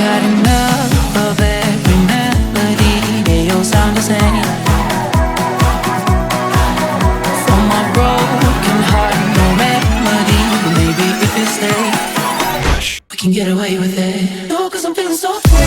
had enough of every melody. They all sound the same. For my broken heart, no remedy. But maybe if you stay, we can get away with it. No, 'cause I'm feeling so free.